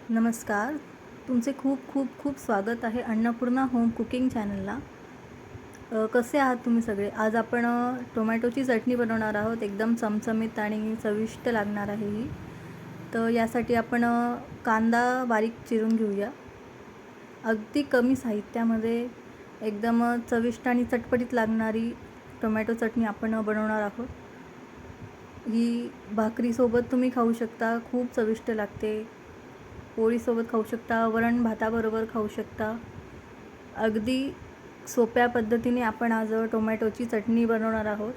नमस्कार. तुमचे खूप खूप खूप स्वागत आहे अन्नपूर्णा होम कुकिंग चॅनलला. कसे आहात तुम्ही सगळे? आज आपण टोमॅटोची चटणी बनवणार आहोत. एकदम चमचमीत आणि चविष्ट लागणार आहे ही. तर यासाठी आपण कांदा बारीक चिरून घेऊया. अगदी कमी साहित्यामध्ये एकदम चविष्ट आणि चटपटीत लागणारी टोमॅटो चटणी आपण बनवणार आहोत. ही भाकरीसोबत तुम्ही खाऊ शकता. खूप चविष्ट लागते. पोळीसोबत खाऊ शकता, वरण भाताबरोबर खाऊ शकता. अगदी सोप्या पद्धतीने आपण आज टोमॅटोची चटणी बनवणार आहोत.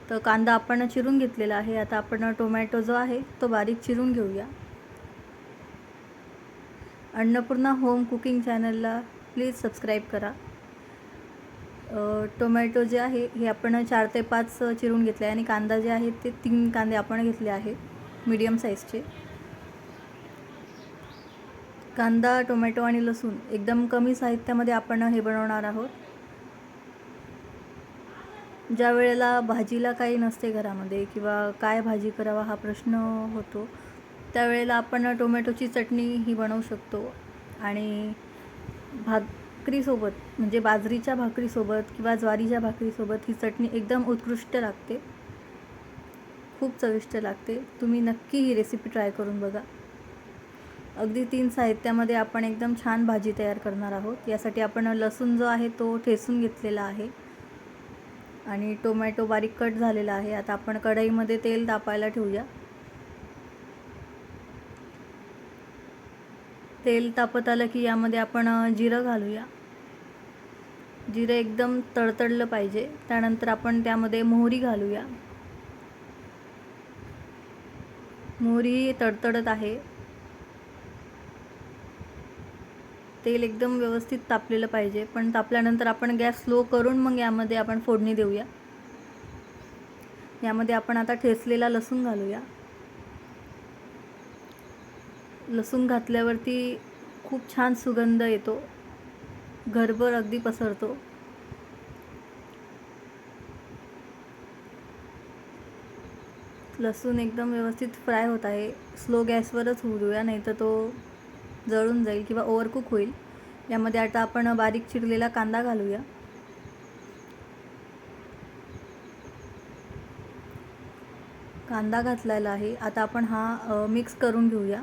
तर कांदा आपण चिरून घेतलेला आहे. आता आपण टोमॅटो जो आहे तो बारीक चिरून घेऊया. अन्नपूर्णा होम कुकिंग चॅनलला प्लीज सबस्क्राईब करा. टोमॅटो जे आहे हे आपण 4 ते 5 चिरून घेतले आणि कांदा जे आहे ते 3 कांदे आपण घेतले आहेत मीडियम साईजचे. कांदा, टोमॅटो आणि लसूण एकदम कमी साहित्यामध्ये आपण हे बनवणार आहोत. ज्या वेळेला भाजीला काही नसते घरामध्ये किंवा काय भाजी करावा हा प्रश्न होतो, त्यावेळेला आपण टोमॅटोची चटणी ही बनवू शकतो. आणि भाकरीसोबत म्हणजे बाजरीच्या भाकरीसोबत किंवा ज्वारीच्या भाकरीसोबत ही चटणी एकदम उत्कृष्ट लागते. खूप चविष्ट लागते. तुम्ही नक्की ही रेसिपी ट्राय करून बघा. अगदी 3 साहित्यामध्ये आपण एकदम छान भाजी तयार करणार आहोत. यासाठी आपण लसूण जो आहे तो ठेचून घेतलेला आहे आणि टोमॅटो बारीक कट झालेला आहे. आता आपण कढईमध्ये तेल तापायला ठेवूया. तेल तापत आलं की यामध्ये आपण जिरं घालूया. जिरं एकदम तडतडलं पाहिजे. त्यानंतर आपण त्यामध्ये मोहरी घालूया. मोहरी तडतडत आहे. तेल एकदम व्यवस्थित तापलेलं पाहिजे. पण तापल्यानंतर आपण गॅस स्लो करून मग यामध्ये आपण फोडणी देऊया. यामध्ये आपण आता ठेचलेला लसूण घालूया. लसूण घातल्यावरती खूप छान सुगंध येतो. घरभर अगदी पसरतो. लसूण एकदम व्यवस्थित फ्राय होत आहे. स्लो गॅसवरच होऊ देऊया, नाहीतर तो जळून जाईल किंवा ओव्हरकुक होईल. यामध्ये आता आपण बारीक चिरलेला कांदा घालूया. कांदा घातलेला आहे. आता आपण हा मिक्स करून घेऊया.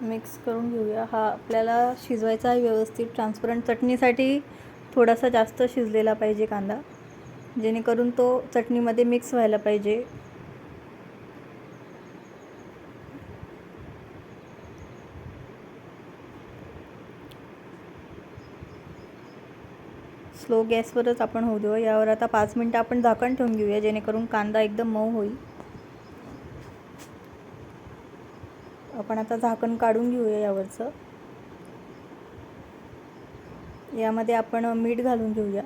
मिक्स करून घेऊया. हा आपल्याला शिजवायचा आहे व्यवस्थित. ट्रान्सपरंट चटणीसाठी थोडासा जास्त शिजलेला पाहिजे कांदा, जेणेकरून तो चटणीमध्ये मिक्स व्हायला पाहिजे. स्लो गॅसवरच आपण होऊ देऊ. यावर आता 5 मिनटं आपण झाकण ठेवून घेऊया, जेणेकरून कांदा एकदम मऊ होईल. आपण आता झाकण काढून घेऊया यावरचं. यामध्ये आपण मीठ घालून घेऊया.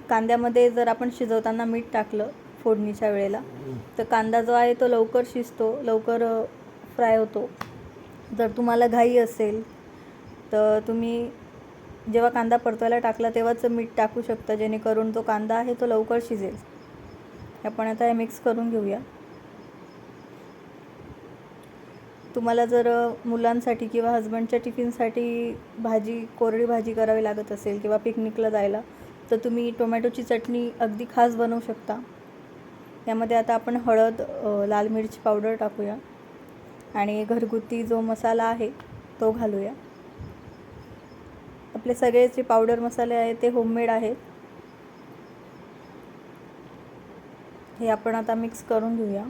कांद्यामध्ये जर आपण शिजवताना मीठ टाकलं फोडणीच्या वेळेला, तर कांदा जो आहे तो लवकर शिजतो, लवकर फ्राय होतो. जर तुम्हाला घाई असेल तर तुम्ही जेव्हा कांदा परतवायला टाकला तेव्हाच मीठ टाकू शकता, जेणेकरून जो कांदा आहे तो लवकर शिजेल. आपण आता हे मिक्स करून घेऊया. तुम्हाला जर मुलांसाठी किंवा हजबंडच्या टिफिनसाठी कोरडी भाजी करावी लागत असेल किंवा पिकनिकला जायला, तर तुम्ही टोमॅटोची चटणी अगदी खास बनवू शकता. यामध्ये आता आपण हळद, लाल मिरची पावडर टाकूया आणि घरगुती जो मसाला आहे तो घालूया. आपले सगळे जे पावडर मसाले आहेत ते होममेड आहेत. हे आपण आता मिक्स करून घेऊया.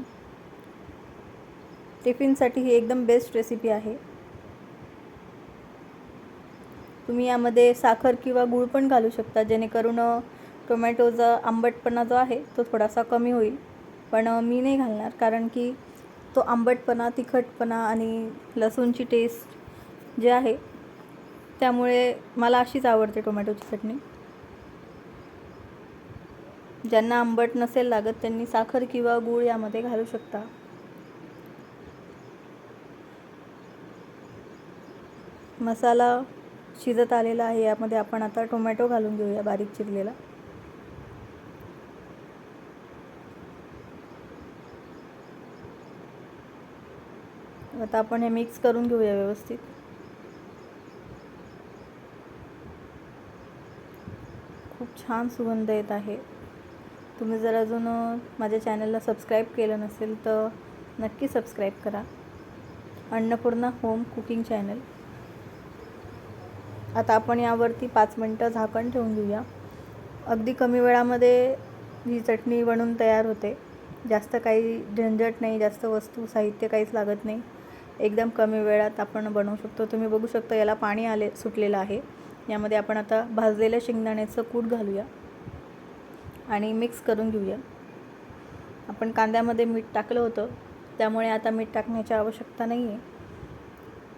टिफिनसाठी ही एकदम बेस्ट रेसिपी आहे. तुम्ही यामध्ये साखर किंवा गूळ पण घालू शकता, जेणेकरून टोमॅटोचा आंबटपणा जो आहे तो थोडासा कमी होईल. पण मी नाही घालणार, कारण की तो आंबटपणा, तिखटपणा आणि लसूणची टेस्ट जे आहे त्यामुळे मला अशीच आवडते टोमॅटोची चटणी. ज्यांना आंबट नसेल लागत त्यांनी साखर किंवा गूळ यामध्ये घालू शकता. मसाला शिजत आलेला आहे. यामध्ये आपण आता टोमॅटो घालून घेऊया बारीक चिरलेला. आता आपण हे मिक्स करून घेऊया व्यवस्थित. खूप छान सुगंध येत आहे. तुम्ही जर अजून माझ्या चॅनलला सबस्क्राईब केलं नसेल तर नक्की सबस्क्राईब करा. Annapurna home cooking channel. आता आपण यावरती 5 मिनटं झाकण ठेवून घेऊया. अगदी कमी वेळामध्ये ही चटणी बनवून तयार होते. जास्त काही झंझट नाही, जास्त वस्तू साहित्य काहीच लागत नाही. एकदम कमी वेळात आपण बनवू शकतो. तुम्ही बघू शकता याला पाणी सुटलेलं आहे. यामध्ये आपण आता भाजलेल्या शेंगदाण्याचं कूट घालूया आणि मिक्स करून घेऊया. आपण कांद्यामध्ये मीठ टाकलं होतं, त्यामुळे आता मीठ टाकण्याची आवश्यकता नाही आहे.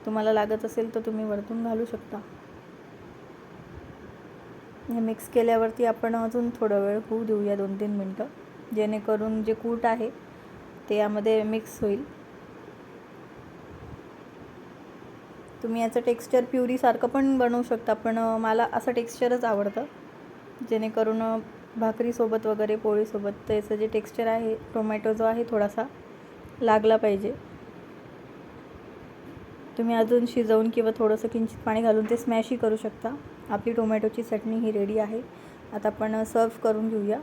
तुम्हाला लागत असेल तर तुम्ही वरतून घालू शकता. हे मिक्स केल्यावरती आपण अजून थोडा वेळ होऊ देऊया, 2-3 मिनटं, जेणेकरून जे कूट आहे ते यामध्ये मिक्स होईल. तुम्ही याचं टेक्स्चर प्युरीसारखं पण बनवू शकता, पण मला असं टेक्स्चरच आवडतं, जेणेकरून भाकरीसोबत वगैरे पोळीसोबत त्याचं जे टेक्स्चर आहे टोमॅटो जो आहे थोडासा लागला पाहिजे. तुम्ही अजून शिजवून किंवा थोडंसं किंचित पाणी घालून ते स्मॅशही करू शकता. आपली टोमॅटोची चटणी ही रेडी आहे. आता आपण सर्व करून घेऊया.